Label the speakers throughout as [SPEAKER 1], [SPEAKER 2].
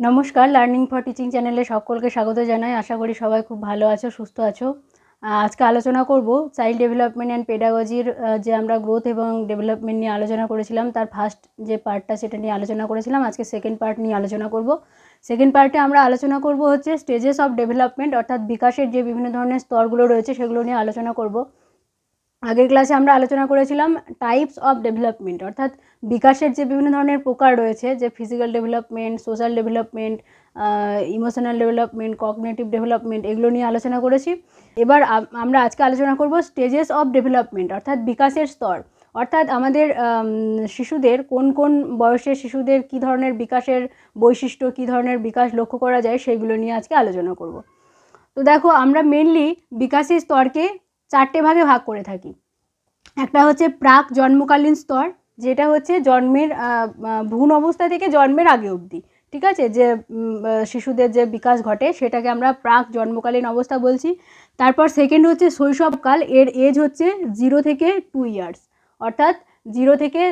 [SPEAKER 1] নমস্কার, learning for teaching চ্যানেলে সকলকে স্বাগত জানাই। আশা করি সবাই খুব ভালো আছো, সুস্থ আছো। আজকে আলোচনা করব চাইল্ড ডেভেলপমেন্ট অ্যান্ড পেডাগজির যে আমরা গ্রোথ এবং ডেভেলপমেন্ট নিয়ে আলোচনা করেছিলাম, তার ফার্স্ট যে পার্টটা সেটা নিয়ে আলোচনা করেছিলাম। আজকে সেকেন্ড পার্ট নিয়ে আলোচনা করব। সেকেন্ড পার্টে আমরা আলোচনা করব হচ্ছে স্টেজেস অফ ডেভেলপমেন্ট, অর্থাৎ বিকাশের যে বিভিন্ন ধরনের স্তরগুলো রয়েছে সেগুলো নিয়ে আলোচনা করব। আগের ক্লাসে আমরা আলোচনা করেছিলাম টাইপস অফ ডেভেলপমেন্ট, অর্থাৎ বিকাশের যে বিভিন্ন ধরনের প্রকার রয়েছে, যে physical development, social development, emotional development, cognitive development, এগুলো নিয়ে আলোচনা করেছি। এবার আমরা আজকে আলোচনা করব স্টেজেস অফ ডেভেলপমেন্ট, অর্থাৎ বিকাশের স্তর। অর্থাৎ আমাদের শিশুদের কোন কোন বয়সের শিশুদের কী ধরনের বিকাশের বৈশিষ্ট্য, কী ধরনের বিকাশ লক্ষ্য করা যায়, সেইগুলো নিয়ে আজকে আলোচনা করব। তো দেখো, আমরা মেনলি বিকাশের স্তরকে চারটে ভাগে ভাগ করে থাকি। একটা হচ্ছে প্রাক জন্মকালীন স্তর, যেটা হচ্ছে জন্মের ভ্রূণ অবস্থা থেকে জন্মের আগে অবধি, ঠিক আছে, যে শিশুদের যে বিকাশ ঘটে সেটাকে আমরা প্রাক জন্মকালীন অবস্থা বলছি। তারপর সেকেন্ড হচ্ছে শৈশবকাল, এর এজ হচ্ছে 0 থেকে 2 ইয়ার্স, অর্থাৎ 0 থেকে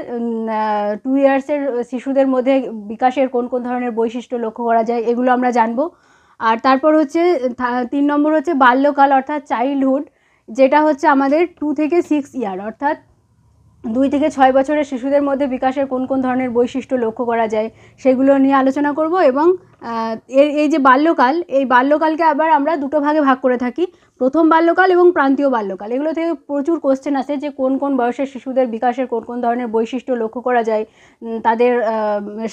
[SPEAKER 1] 2 ইয়ার্সের শিশুদের মধ্যে বিকাশের কোন কোন ধরনের বৈশিষ্ট্য লক্ষ্য করা যায়, এগুলো আমরা জানবো। আর তারপর হচ্ছে 3 নম্বর হচ্ছে বাল্যকাল, অর্থাৎ চাইল্ডহুড, যেটা হচ্ছে আমাদের 2 থেকে 6 ইয়ার, অর্থাৎ 2 থেকে 6 বছরের শিশুদের মধ্যে বিকাশের কোন কোন ধরনের বৈশিষ্ট্য লক্ষ্য করা যায় সেগুলো নিয়ে আলোচনা করব। এবং এই যে বাল্যকাল, এই বাল্যকালকে আবার আমরা দুটো ভাগে ভাগ করে থাকি, প্রথম বাল্যকাল এবং প্রান্তীয় বাল্যকাল। এগুলো থেকে প্রচুর কোশ্চেন আসে যে কোন কোন বয়সের শিশুদের বিকাশের কোন কোন ধরনের বৈশিষ্ট্য লক্ষ্য করা যায়, তাদের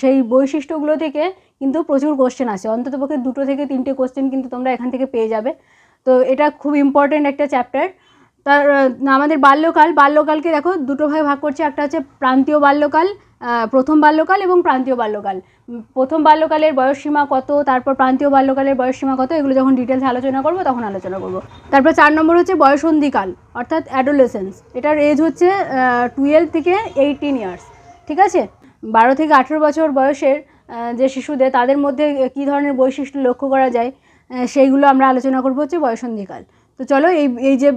[SPEAKER 1] সেই বৈশিষ্ট্যগুলো থেকে কিন্তু প্রচুর কোশ্চেন আসে। অন্ততপক্ষে 2 থেকে 3টে কোশ্চেন কিন্তু তোমরা এখান থেকে পেয়ে যাবে। তো এটা খুব ইম্পর্টেন্ট একটা চ্যাপ্টার। তার আমাদের বাল্যকালকে দেখো দুটো ভাগে ভাগ করছে। একটা হচ্ছে প্রান্তীয় বাল্যকাল, প্রথম বাল্যকাল এবং প্রান্তীয় বাল্যকাল। প্রথম বাল্যকালের বয়সসীমা কত, তারপর প্রান্তীয় বাল্যকালের বয়সসীমা কত, এগুলো যখন ডিটেলস আলোচনা করব তখন আলোচনা করব। তারপর 4 নম্বর হচ্ছে বয়সন্ধিকাল, অর্থাৎ অ্যাডোলেসেন্স। এটার এজ হচ্ছে 12 থেকে 18 ইয়ার্স, ঠিক আছে। 12 থেকে 18 বছর বয়সের যে শিশুদের, তাদের মধ্যে কী ধরনের বৈশিষ্ট্য লক্ষ্য করা যায় সেইগুলো আমরা আলোচনা করব হচ্ছে বয়সন্ধিকাল। তো চলো, এই যে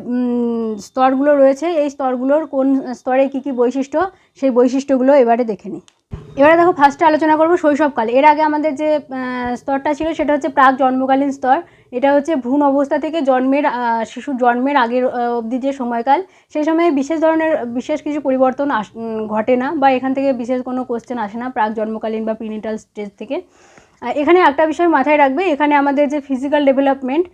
[SPEAKER 1] স্তরগুলো রয়েছে, এই স্তরগুলোর কোন স্তরে কী কী বৈশিষ্ট্য, সেই বৈশিষ্ট্যগুলো এবারে দেখে নিই। এবারে দেখো, ফার্স্টে আলোচনা করব শৈশবকাল। এর আগে আমাদের যে স্তরটা ছিল সেটা হচ্ছে প্রাক জন্মকালীন স্তর। এটা হচ্ছে ভ্রূণ অবস্থা থেকে শিশুর জন্মের আগের অবধি যে সময়কাল, সেই সময়ে বিশেষ কিছু পরিবর্তন ঘটে না, বা এখান থেকে বিশেষ কোনো কোশ্চেন আসে না প্রাক জন্মকালীন বা প্রিনিটাল স্টেজ থেকে। এখানে একটা বিষয় মাথায় রাখবে, এখানে আমাদের যে ফিজিক্যাল ডেভেলপমেন্ট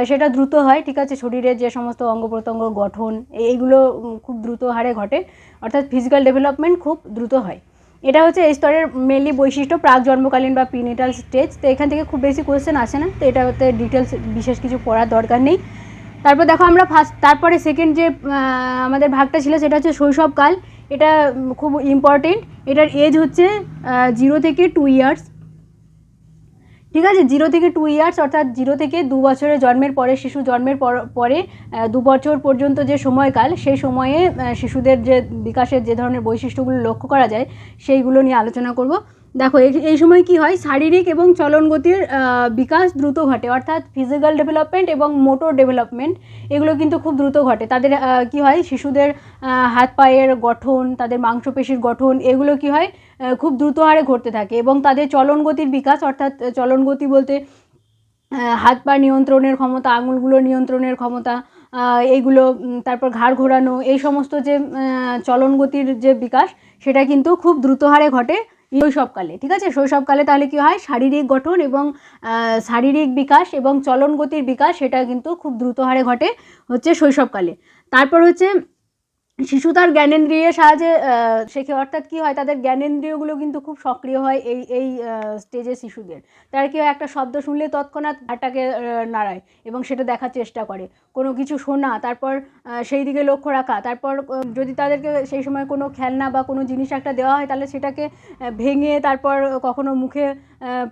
[SPEAKER 1] সেটা দ্রুত হয়, ঠিক আছে। শরীরের যে সমস্ত অঙ্গ প্রত্যঙ্গ গঠন, এইগুলো খুব দ্রুত হারে ঘটে, অর্থাৎ ফিজিক্যাল ডেভেলপমেন্ট খুব দ্রুত হয়। এটা হচ্ছে এই স্তরের মেনলি বৈশিষ্ট্য, প্রাক জন্মকালীন বা প্রিনিটাল স্টেজ। তো এখান থেকে খুব বেশি কোয়েশ্চেন আসে না, তো এটাতে ডিটেলস বিশেষ কিছু পড়ার দরকার নেই। তারপর দেখো, আমরা তারপরে সেকেন্ড যে আমাদের ভাগটা ছিল সেটা হচ্ছে শৈশবকাল। এটা খুব ইম্পর্টেন্ট। এটার এজ হচ্ছে 0 থেকে 2 ইয়ার্স, ঠিক আছে। 0 থেকে 2 ইয়ার্স, অর্থাৎ 0 থেকে 2 বছরের জন্মের পরে, শিশু জন্মের পরে 2 বছর পর্যন্ত যে সময়কাল, সেই সময়ে শিশুদের যে বিকাশের যে ধরনের বৈশিষ্ট্যগুলো লক্ষ্য করা যায় সেইগুলো নিয়ে আলোচনা করব। দেখো, এই সময় কি হয়, শারীরিক এবং চলন গতির বিকাশ দ্রুত ঘটে, অর্থাৎ ফিজিক্যাল ডেভেলপমেন্ট এবং মোটর ডেভেলপমেন্ট এগুলো কিন্তু খুব দ্রুত ঘটে। তাদের কি হয়, শিশুদের হাত পায়ের গঠন, তাদের মাংসপেশির গঠন, এগুলো কি হয়, খুব দ্রুত হারে ঘটতে থাকে। এবং তাদের চলন গতির বিকাশ, অর্থাৎ চলন গতি বলতে হাত পা নিয়ন্ত্রণের ক্ষমতা, আঙুলগুলো নিয়ন্ত্রণের ক্ষমতা, এইগুলো, তারপর ঘাড় ঘোরানো, এই সমস্ত যে চলন গতির যে বিকাশ, সেটা কিন্তু খুব দ্রুত হারে ঘটে শৈশবকালে, ঠিক আছে। শৈশবকালে তাহলে কি হয়, শারীরিক গঠন এবং শারীরিক বিকাশ এবং চলন গতির বিকাশ, সেটা কিন্তু খুব দ্রুত হারে ঘটে হচ্ছে শৈশবকালে। তারপর হচ্ছে শিশু তার জ্ঞানেন্দ্রিয়ের সাহায্যে শেখে, অর্থাৎ কী হয়, তাদের জ্ঞানেন্দ্রিয়গুলো কিন্তু খুব সক্রিয় হয় এই স্টেজে শিশুদের। তারা কী হয়, একটা শব্দ শুনলে তৎক্ষণাৎ হাতটাকে নাড়ায় এবং সেটা দেখার চেষ্টা করে, কোনো কিছু শোনা, তারপর সেই দিকে লক্ষ্য রাখা, তারপর যদি তাদেরকে সেই সময় কোনো খেলনা বা কোনো জিনিস একটা দেওয়া হয়, তাহলে সেটাকে ভেঙে তারপর কখনো মুখে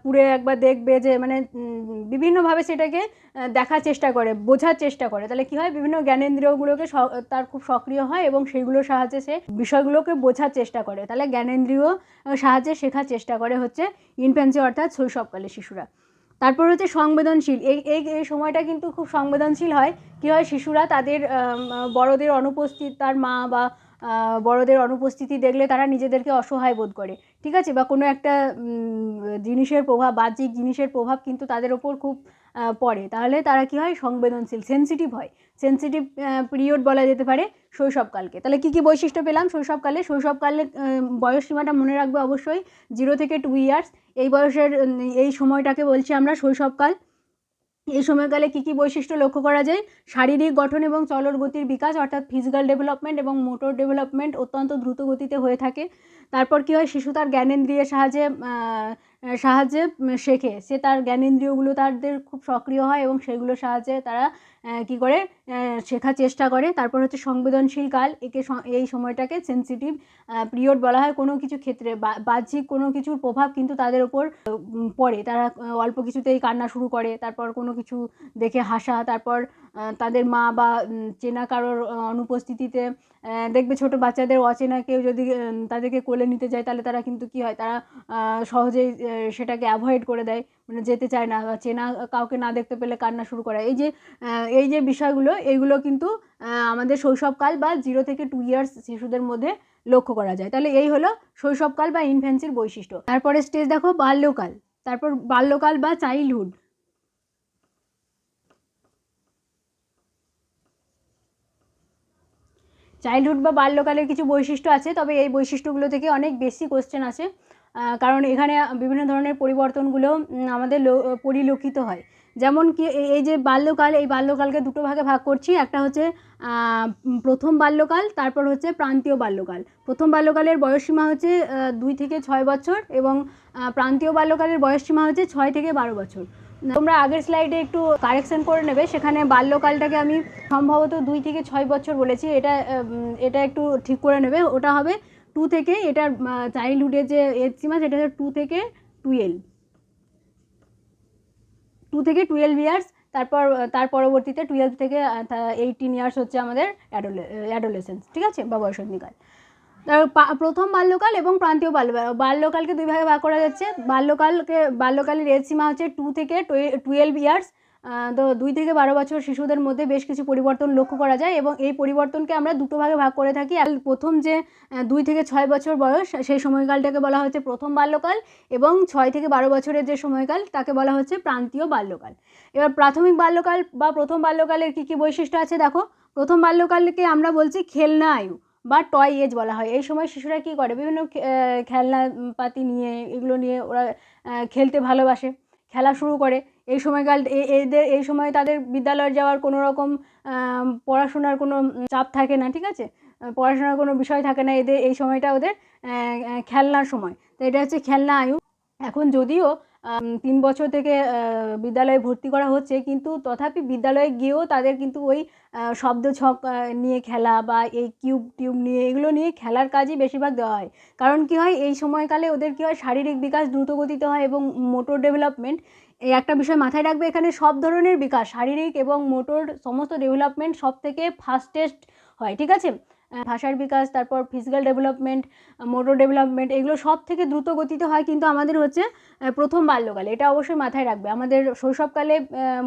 [SPEAKER 1] পুরে একবার দেখবে, যে মানে বিভিন্নভাবে সেটাকে দেখার চেষ্টা করে, বোঝার চেষ্টা করে। তাহলে কী হয়, বিভিন্ন জ্ঞানেন্দ্রিয়গুলোকে তার খুব সক্রিয় হয় এবং সেইগুলোর সাহায্যে সে বিষয়গুলোকে বোঝার চেষ্টা করে। তাহলে জ্ঞানেন্দ্রিয় সাহায্যে শেখার চেষ্টা করে হচ্ছে ইনফ্যান্সি, অর্থাৎ শৈশবকালে শিশুরা। তারপর হচ্ছে সংবেদনশীল, এই সময়টা কিন্তু খুব সংবেদনশীল হয়। কী হয়, শিশুরা তাদের বড়দের অনুপস্থিত, তার মা বা বড়দের অনুপস্থিতি দেখলে তারা নিজেদেরকে অসহায় বোধ করে, ঠিক আছে, বা কোনো একটা জিনিসের প্রভাব, বাহ্যিক জিনিসের প্রভাব কিন্তু তাদের ওপর খুব পড়ে, তাহলে তারা কী হয়, সংবেদনশীল, সেন্সিটিভ হয়। সেন্সিটিভ পিরিয়ড বলা যেতে পারে শৈশবকালকে। তাহলে কী কী বৈশিষ্ট্য পেলাম শৈশবকালে? শৈশবকালে বয়স সীমাটা মনে রাখবে অবশ্যই, 0 থেকে 2 ইয়ার্স। এই বয়সের এই সময়টাকে বলছি আমরা শৈশবকাল। এই সময়কালে কী কী বৈশিষ্ট্য লক্ষ্য করা যায়? শারীরিক গঠন এবং চলর গতির বিকাশ, অর্থাৎ ফিজিক্যাল ডেভেলপমেন্ট এবং মোটর ডেভেলপমেন্ট অত্যন্ত দ্রুত গতিতে হয়ে থাকে। তারপর কী হয়, শিশু তার জ্ঞানেন্দ্রিয়ের সাহায্যে শেখে। সে তার জ্ঞানেন্দ্রিয়গুলো তাদের খুব সক্রিয় হয় এবং সেগুলোর সাহায্যে তারা কী করে, শেখার চেষ্টা করে। তারপর হচ্ছে সংবেদনশীল কাল, এই সময়টাকে সেন্সিটিভ পিরিয়ড বলা হয়। কোনো কিছু ক্ষেত্রে বাহ্যিক কোনো কিছুর প্রভাব কিন্তু তাদের ওপর পড়ে, তারা অল্প কিছুতেই কান্না শুরু করে, তারপর কোনো কিছু দেখে হাসা, তারপর তাদের মা বা চেনা কারোর অনুপস্থিতিতে দেখবে ছোটো বাচ্চাদের অচেনা কেউ যদি তাদেরকে কোলে নিতে যায়, তাহলে তারা কিন্তু কী হয়, তারা সহজেই সেটাকে অ্যাভয়েড করে দেয়, মানে যেতে চায় না, বা চেনা কাউকে না দেখতে পেলে কান্না শুরু করে। এই যে বিষয়গুলো, এইগুলো কিন্তু আমাদের শৈশবকাল বা 0 থেকে 2 ইয়ার্স শিশুদের মধ্যে লক্ষ্য করা যায়। তাহলে এই হলো শৈশবকাল বা ইনফ্যান্সির বৈশিষ্ট্য। তারপরে স্টেজ দেখো বাল্যকাল। তারপর বাল্যকাল বা চাইল্ডহুড। চাইল্ডহুড বা বাল্যকালের কিছু বৈশিষ্ট্য আছে, তবে এই বৈশিষ্ট্যগুলো থেকে অনেক বেশি কোশ্চেন আছে, কারণ এখানে বিভিন্ন ধরনের পরিবর্তনগুলো আমাদের পরিলক্ষিত হয়। যেমন কি এই যে বাল্যকাল, এই বাল্যকালকে দুটো ভাগে ভাগ করছি। একটা হচ্ছে প্রথম বাল্যকাল, তারপর হচ্ছে প্রান্তীয় বাল্যকাল। প্রথম বাল্যকালের বয়সসীমা হচ্ছে 2 থেকে 6 বছর এবং প্রান্তীয় বাল্যকালের বয়সসীমা হচ্ছে 6 থেকে 12 বছর। তোমরা আগের স্লাইডে একটু কারেকশন করে নেবে, সেখানে বাল্যকালটাকে আমি সম্ভবত 2 থেকে 6 বছর বলেছি, এটা একটু ঠিক করে নেবে। ওটা হবে 2 থেকে, এটার চাইল্ডহুডের যে এজ সীমা সেটা হচ্ছে 2 থেকে 12 ইয়ার্স। তারপর তার পরবর্তীতে 12 থেকে 18 ইয়ার্স হচ্ছে আমাদের অ্যাডোলেসেন্স, ঠিক আছে, বা বয়সন্ধিকাল। প্রথম বাল্যকাল এবং প্রান্তীয় বাল্যকালকে দুই ভাগে ভাগ করা যাচ্ছে। বাল্যকালের এজ সীমা হচ্ছে 2 থেকে 12 ইয়ার্স। তো 2 থেকে 12 বছর শিশুদের মধ্যে বেশ কিছু পরিবর্তন লক্ষ্য করা যায় এবং এই পরিবর্তনকে আমরা দুটো ভাগে ভাগ করে থাকি। আর প্রথম যে 2 থেকে 6 বছর বয়স, সেই সময়কালটাকে বলা হচ্ছে প্রথম বাল্যকাল, এবং 6 থেকে 12 বছরের যে সময়কাল তাকে বলা হচ্ছে প্রান্তীয় বাল্যকাল। এবার প্রাথমিক বাল্যকাল বা প্রথম বাল্যকালের কী কী বৈশিষ্ট্য আছে দেখো। প্রথম বাল্যকালকে আমরা বলছি খেলনা আয়ু বা টয় এজ বলা হয়। এই সময় শিশুরা কী করে, বিভিন্ন খেলনাপাতি নিয়ে, এগুলো নিয়ে ওরা খেলতে ভালোবাসে, খেলা শুরু করে। এই সময়কাল এই সময় তাদের বিদ্যালয়ে যাওয়ার কোনো রকম পড়াশোনার কোনো চাপ থাকে না, ঠিক আছে, পড়াশোনার কোনো বিষয় থাকে না, এই সময়টা ওদের খেলনার সময়। তো এটা হচ্ছে খেলনা আয়ু। এখন যদিও 3 বছর থেকে বিদ্যালয়ে ভর্তি করা হচ্ছে, কিন্তু তথাপি বিদ্যালয়ে গিয়েও তাদের কিন্তু ওই শব্দ ছক নিয়ে খেলা বা এই কিউব টিউব নিয়ে, এগুলো নিয়ে খেলার কাজই বেশিরভাগ দেওয়া হয়। কারণ কী হয়, এই সময়কালে ওদের কী হয়, শারীরিক বিকাশ দ্রুত গতিতে হয় এবং মোটর ডেভেলপমেন্ট, এই একটা বিষয় মাথায় রাখবে, এখানে সব ধরনের বিকাশ, শারীরিক এবং মোটর সমস্ত ডেভেলপমেন্ট সব থেকে ফাস্টেস্ট হয়, ঠিক আছে। ভাষার বিকাশ, তারপর ফিজিক্যাল ডেভেলপমেন্ট, মোটর ডেভেলপমেন্ট, এগুলো সব থেকে দ্রুত গতিতে হয় কিন্তু আমাদের হচ্ছে প্রথম বাল্যকালে। এটা অবশ্যই মাথায় রাখবে। আমাদের শৈশবকালে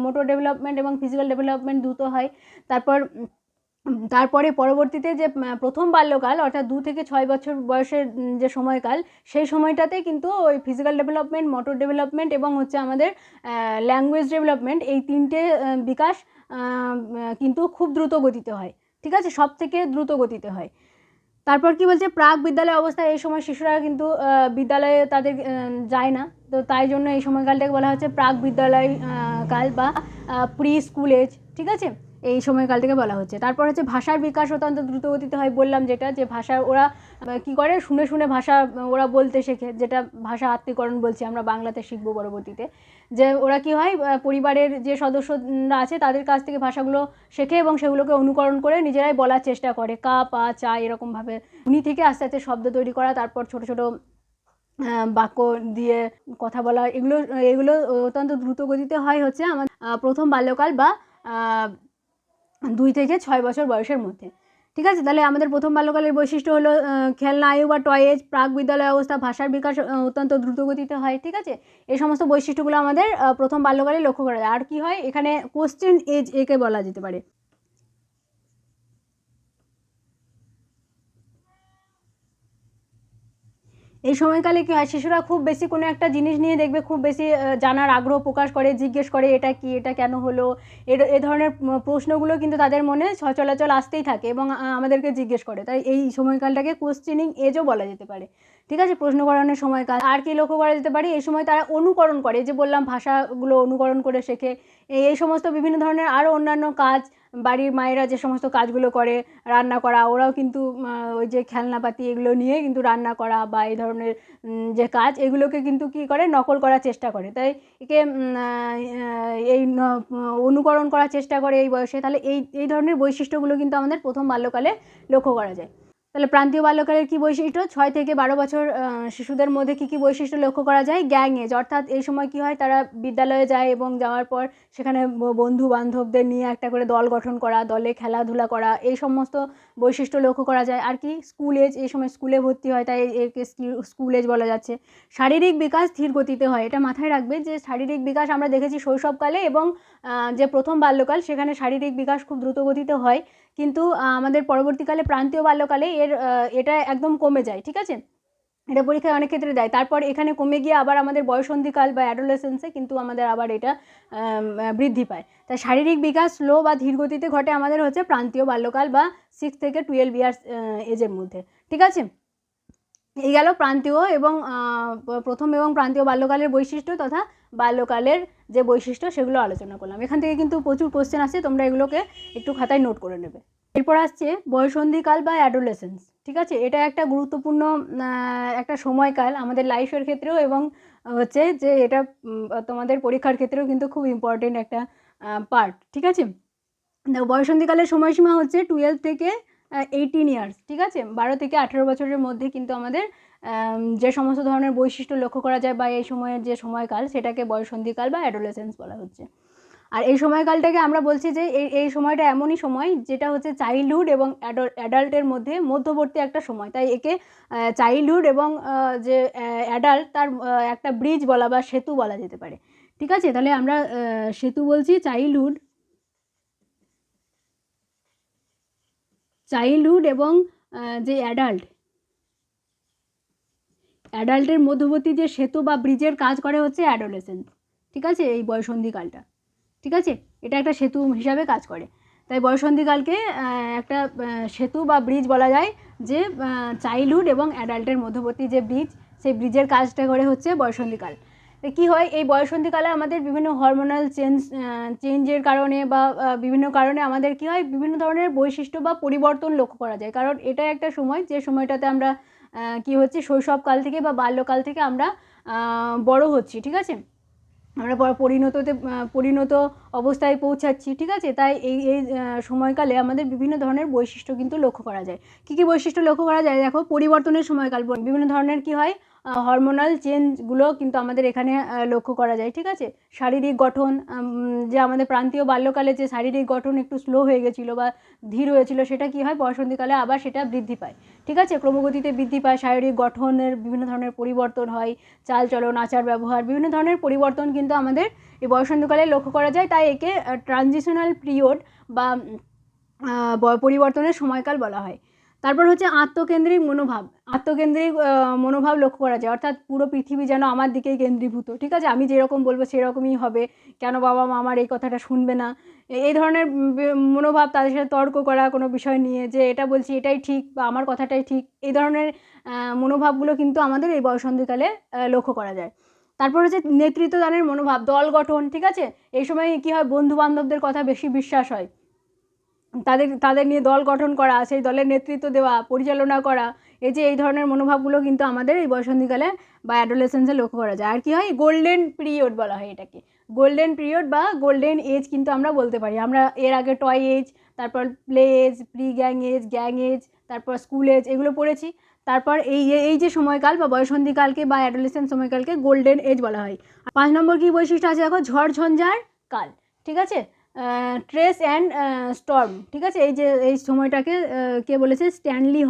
[SPEAKER 1] মোটর ডেভেলপমেন্ট এবং ফিজিক্যাল ডেভেলপমেন্ট দ্রুত হয়। তারপরে পরবর্তীতে যে প্রথম বাল্যকাল, অর্থাৎ 2 থেকে 6 বছর বয়সের যে সময়কাল, সেই সময়টাতে কিন্তু ওই ফিজিক্যাল ডেভেলপমেন্ট, মোটর ডেভেলপমেন্ট এবং হচ্ছে আমাদের ল্যাঙ্গুয়েজ ডেভেলপমেন্ট, এই তিনটে বিকাশ কিন্তু খুব দ্রুত গতিতে হয়, ঠিক আছে, সব থেকে দ্রুত গতিতে হয়। তারপর কি বলছে, প্রাক বিদ্যালয় অবস্থায় এই সময় শিশুরা কিন্তু বিদ্যালয়ে তাদের যায় না, তো তাই জন্য এই সময়কালটাকে বলা হচ্ছে প্রাক বিদ্যালয় কাল বা প্রি স্কুল এজ, ঠিক আছে, এই সময়কালটাকে বলা হচ্ছে। তারপর হচ্ছে ভাষার বিকাশ অত্যন্ত দ্রুত গতিতে হয়, বললাম যেটা, যে ভাষা ওরা কী করে, শুনে শুনে ভাষা ওরা বলতে শেখে, যেটা ভাষা আত্মীকরণ বলছি আমরা, বাংলাতে শিখবো পরবর্তীতে। যে ওরা কী হয়, পরিবারের যে সদস্যরা আছে তাদের কাছ থেকে ভাষাগুলো শেখে এবং সেগুলোকে অনুকরণ করে নিজেরাই বলার চেষ্টা করে, কা পা চা এরকমভাবে উনি থেকে আস্তে আস্তে শব্দ তৈরি করা, তারপর ছোট ছোট বাক্য দিয়ে কথা বলা, এগুলো অত্যন্ত দ্রুত গতিতে হয় হচ্ছে আমার প্রথম বাল্যকাল বা 2 থেকে 6 বছর বয়সের মধ্যে, ঠিক আছে। তাহলে আমাদের প্রথম বাল্যকালের বৈশিষ্ট্য হলো খেলনা আয়ু বা টয় এজ, প্রাক বিদ্যালয় অবস্থা, ভাষার বিকাশ অত্যন্ত দ্রুত গতিতে হয়, ঠিক আছে। এই সমস্ত বৈশিষ্ট্যগুলো আমাদের প্রথম বাল্যকালে লক্ষ্য করা যায়। আর কি হয়, এখানে কোশ্চেন এজ একে বলা যেতে পারে। এই সময়কালে কী হয়, শিশুরা খুব বেশি কোনো একটা জিনিস নিয়ে দেখবে খুব বেশি জানার আগ্রহ প্রকাশ করে, জিজ্ঞেস করে এটা কি, এটা কেন হলো, এ ধরনের প্রশ্নগুলো কিন্তু তাদের মনে সচরাচর আসতেই থাকে এবং আমাদেরকে জিজ্ঞেস করে। তাই এই সময়কালটাকে কোয়েশ্চেনিং এজও বলা যেতে পারে। ঠিক আছে, প্রশ্ন করানোর সময়কাল। আর কি লক্ষ্য করা যেতে পারে, এই সময় তারা অনুকরণ করে, যে বললাম ভাষাগুলো অনুকরণ করে শেখে। এই সমস্ত বিভিন্ন ধরনের আরও অন্যান্য কাজ, বাড়ির মায়েরা যে সমস্ত কাজগুলো করে, রান্না করা, ওরাও কিন্তু ওই যে খেলনাপাতি এগুলো নিয়ে কিন্তু রান্না করা বা এই ধরনের যে কাজ, এগুলোকে কিন্তু কী করে, নকল করার চেষ্টা করে। তাই একে এই অনুকরণ করার চেষ্টা করে এই বয়সে। তাহলে এই ধরনের বৈশিষ্ট্যগুলো কিন্তু আমাদের প্রথম বাল্যকালে লক্ষ্য করা যায়। তাহলে প্রান্তীয় বাল্যকালের কী বৈশিষ্ট্য, 6 থেকে 12 বছর শিশুদের মধ্যে কী বৈশিষ্ট্য লক্ষ্য করা যায়। গ্যাং এজ, অর্থাৎ এই সময় কী হয়, তারা বিদ্যালয়ে যায় এবং যাওয়ার পর সেখানে বন্ধু বান্ধবদের নিয়ে একটা করে দল গঠন করা, দলে খেলাধুলা করা, এই সমস্ত বৈশিষ্ট্য লক্ষ্য করা যায়। আর কি স্কুল এজ, এই সময় স্কুলে ভর্তি হয়, তাই একে স্কুল এজ বলা যাচ্ছে। শারীরিক বিকাশ ধীর গতিতে হয়, এটা মাথায় রাখবে যে শারীরিক বিকাশ আমরা দেখেছি শৈশবকালে এবং যে প্রথম বাল্যকাল, সেখানে শারীরিক বিকাশ খুব দ্রুত গতিতে হয়, কিন্তু আমাদের পরবর্তীকালে প্রান্তীয় বাল্যকালে এটা একদম কমে যায়। ঠিক আছে, এটা পরীক্ষায় অনেক ক্ষেত্রে দেয়। তারপর এখানে কমে গিয়ে আবার আমাদের বয়সন্ধিকাল বা অ্যাডোলেসেন্সে কিন্তু আমাদের আবার এটা বৃদ্ধি পায়। তাই শারীরিক বিকাশ স্লো বা ধীর গতিতে ঘটে আমাদের হচ্ছে প্রান্তীয় বাল্যকাল বা 6 থেকে 12 ইয়ার্স এজের মধ্যে। ঠিক আছে, এই গেল প্রান্তীয় এবং প্রথম এবং প্রান্তীয় বাল্যকালের বৈশিষ্ট্য তথা বাল্যকালের যে বৈশিষ্ট্য সেগুলো আলোচনা করলাম। এখান থেকে কিন্তু প্রচুর কোশ্চেন আসছে, তোমরা এগুলোকে একটু খাতায় নোট করে নেবে। এরপর আসছে বয়সন্ধিকাল বা অ্যাডোলেসেন্স। ঠিক আছে, এটা একটা গুরুত্বপূর্ণ একটা সময়কাল আমাদের লাইফের ক্ষেত্রেও এবং হচ্ছে যে এটা তোমাদের পরীক্ষার ক্ষেত্রেও কিন্তু খুব ইম্পর্টেন্ট একটা পার্ট। ঠিক আছে, বয়সন্ধিকালের সময়সীমা হচ্ছে 12 থেকে 18 ইয়ার্স। ঠিক আছে, 12 থেকে 18 বছরের মধ্যে কিন্তু আমাদের যে সমস্ত ধরনের বৈশিষ্ট্য লক্ষ্য করা যায় বা এই সময়ের যে সময়কাল, সেটাকে বয়সন্ধিকাল বা অ্যাডোলেসেন্স বলা হচ্ছে। আর এই সময়কালটাকে আমরা বলছি যে এই সময়টা এমনই সময় যেটা হচ্ছে চাইল্ডহুড এবং অ্যাডাল্টের মধ্যে মধ্যবর্তী একটা সময়। তাই একে চাইল্ডহুড এবং যে অ্যাডাল্ট তার একটা ব্রিজ বলা বা সেতু বলা যেতে পারে। ঠিক আছে, তাহলে আমরা সেতু বলছি চাইল্ডহুড এবং যে অ্যাডাল্টের মধ্যবর্তী যে সেতু বা ব্রিজের কাজ করে হচ্ছে অ্যাডোলেসেন্স। ঠিক আছে, এই বয়সন্ধিকালটা। ঠিক আছে, এটা একটা সেতু হিসাবে কাজ করে। তাই বয়সন্ধিকালকে একটা সেতু বা ব্রিজ বলা যায়, যে চাইল্ডহুড এবং অ্যাডাল্টের মধ্যবর্তী যে ব্রিজ, সেই ব্রিজের কাজটা করে হচ্ছে বয়সন্ধিকাল। কী হয়, এই বয়সন্ধিকালে আমাদের বিভিন্ন হরমোনাল চেঞ্জের কারণে বা বিভিন্ন কারণে আমাদের কী হয়, বিভিন্ন ধরনের বৈশিষ্ট্য বা পরিবর্তন লক্ষ্য করা যায়। কারণ এটা একটা সময়, যে সময়টাতে আমরা কী হচ্ছে, শৈশবকাল থেকে বা বাল্যকাল থেকে আমরা বড় হচ্ছি। ঠিক আছে, আমরা পরিণত অবস্থায় পৌঁছাচ্ছি। ঠিক আছে, তাই এই সময়কালে আমাদের বিভিন্ন ধরনের বৈশিষ্ট্য কিন্তু লক্ষ্য করা যায়। কী কী বৈশিষ্ট্য লক্ষ্য করা যায়, দেখো, পরিবর্তনের সময়কাল, বিভিন্ন ধরনের কী হয়, হরমোনাল চেঞ্জগুলো কিন্তু আমাদের এখানে লক্ষ্য করা যায়। ঠিক আছে, শারীরিক গঠন, যে আমাদের প্রান্তীয় বাল্যকালে যে শারীরিক গঠন একটু স্লো হয়ে গেছিলো বা ধীর হয়েছিল, সেটা কী হয়, বয়সন্ধিকালে আবার সেটা বৃদ্ধি পায়। ঠিক আছে, ক্রমগতিতে বৃদ্ধি পায়, শারীরিক গঠনের বিভিন্ন ধরনের পরিবর্তন হয়, চালচলন, আচার ব্যবহার, বিভিন্ন ধরনের পরিবর্তন কিন্তু আমাদের এই বয়সন্ধিকালে লক্ষ্য করা যায়। তাই একে ট্রানজিশনাল পিরিয়ড বা পরিবর্তনের সময়কাল বলা হয়। তারপর হচ্ছে আত্মকেন্দ্রিক মনোভাব লক্ষ্য করা যায়, অর্থাৎ পুরো পৃথিবী যেন আমার দিকেই কেন্দ্রীভূত। ঠিক আছে, আমি যেরকম বলবো সেরকমই হবে, কেন বাবা মা আমার এই কথাটা শুনবে না, এই ধরনের মনোভাব, তাদের সাথে তর্ক করা কোনো বিষয় নিয়ে, যে এটা বলছি এটাই ঠিক বা আমার কথাটাই ঠিক, এই ধরনের মনোভাবগুলো কিন্তু আমাদের এই বয়সন্ধিকালে লক্ষ্য করা যায়। তারপর হচ্ছে নেতৃত্বদানের মনোভাব, দল গঠন। ঠিক আছে, এই সময় কী হয়, বন্ধু বান্ধবদের কথা বেশি বিশ্বাস হয়, তাদের নিয়ে দল গঠন করা, সেই দলের নেতৃত্ব দেওয়া, পরিচালনা করা, এই ধরনের মনোভাবগুলো কিন্তু আমাদের এই বয়সন্ধিকালে বা অ্যাডোলেসেন্সে লক্ষ্য করা যায়। আর কি হয়, গোল্ডেন পিরিয়ড বলা হয় এটাকে, গোল্ডেন পিরিয়ড বা গোল্ডেন এজ কিন্তু আমরা বলতে পারি। আমরা এর আগে টয় এজ, তারপর play age, pre gang age, তারপর স্কুল এজ, এগুলো পড়েছি। তারপর এই যে সময়কাল বা বয়সন্ধিকালকে বা অ্যাডোলেসেন্স সময়কালকে গোল্ডেন এজ বলা হয়। 5 নম্বর কী বৈশিষ্ট্য আছে, দেখো, ঝড়ঝঞ্ঝার কাল। ঠিক আছে, ট্রেস অ্যান্ড স্টর্ম। ঠিক আছে, এই সময়টাকে কে বলেছে, স্ট্যানলি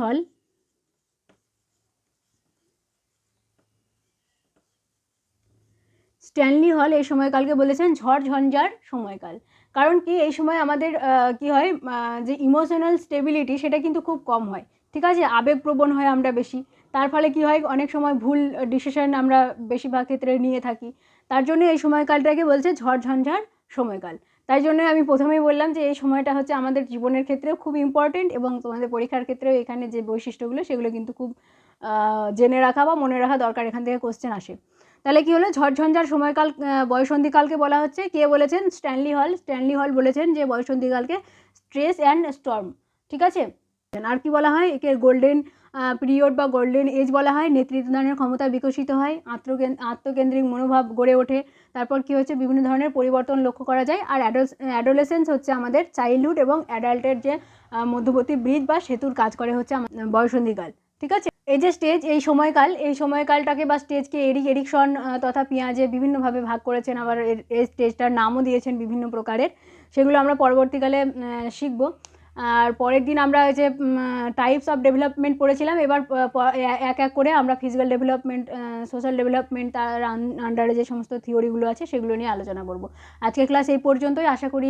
[SPEAKER 1] হল এই সময়কালকে বলেছেন ঝড়ঝঞ্ঝার সময়কাল। কারণ কি, এই সময় আমাদের কি হয়, যে ইমোশনাল স্টেবিলিটি সেটা কিন্তু খুব কম হয়। ঠিক আছে, আবেগপ্রবণ হয় আমরা বেশি। তার ফলে কি হয়, অনেক সময় ভুল ডিসিশন আমরা বেশিরভাগ ক্ষেত্রে নিয়ে থাকি। তার জন্য এই সময়কালটাকে বলছে ঝড়ঝঞ্ঝার সময়কাল। তাই জন্য আমি প্রথমেই বললাম যে এই সময়টা হচ্ছে আমাদের জীবনের ক্ষেত্রেও খুব ইম্পর্টেন্ট, এবং তোমাদের পরীক্ষার ক্ষেত্রেও এখানে যে বৈশিষ্ট্যগুলো সেগুলো কিন্তু খুব জেনে রাখা বা মনে রাখা দরকার, এখান থেকে কোশ্চেন আসে। তাহলে কি হলো, ঝড়ঝঞ্ঝার সময়কাল বয়সন্ধিকালকে বলা হচ্ছে, কে বলেছেন? স্ট্যানলি হল বলেছেন যে বয়সন্ধিকালকে স্ট্রেস অ্যান্ড স্টর্ম। ঠিক আছে। আর কি বলা হয়, একে গোল্ডেন পিরিয়ড বা গোল্ডেন এজ বলা হয়। নেতৃত্বদানের ক্ষমতা বিকশিত হয়, আত্মকেন্দ্রিক মনোভাব গড়ে ওঠে। তারপর কি হচ্ছে, বিভিন্ন ধরনের পরিবর্তন লক্ষ্য করা যায়। আর অ্যাডোলেসেন্স হচ্ছে আমাদের চাইল্ডহুড এবং অ্যাডাল্টের যে মধ্যবর্তী ব্রিজ বা সেতুর কাজ করে হচ্ছে বয়সন্ধিকাল। ঠিক আছে। এই যে স্টেজ, এই সময়কালটাকে বা স্টেজকে এরিকসন তথা পিঁয়াজে বিভিন্নভাবে ভাগ করেছেন, আবার এই স্টেজটার নামও দিয়েছেন বিভিন্ন প্রকারের। সেগুলো আমরা পরবর্তীকালে শিখব। আর পরের দিন আমরা ওই যে টাইপস অফ ডেভেলপমেন্ট পড়েছিলাম। এবার এক এক করে আমরা ফিজিক্যাল ডেভেলপমেন্ট, সোশ্যাল ডেভেলপমেন্ট, তার আন্ডারে যে সমস্ত থিওরিগুলো আছে সেগুলো নিয়ে আলোচনা করব। আজকের ক্লাস এই পর্যন্তই। আশা করি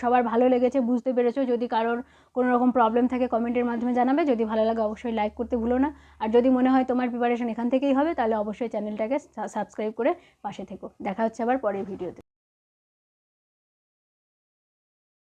[SPEAKER 1] সবার ভালো লেগেছে, বুঝতে পেরেছো। যদি কারোর কোনো রকম প্রবলেম থাকে কমেন্টের মাধ্যমে জানাবে। যদি ভালো লাগে অবশ্যই লাইক করতে ভুলো না। আর যদি মনে হয় তোমার প্রিপারেশন এখান থেকেই হবে, তাহলে অবশ্যই চ্যানেলটাকে সাবস্ক্রাইব করে পাশে থেকো। দেখা হচ্ছে আবার পরের ভিডিওতে।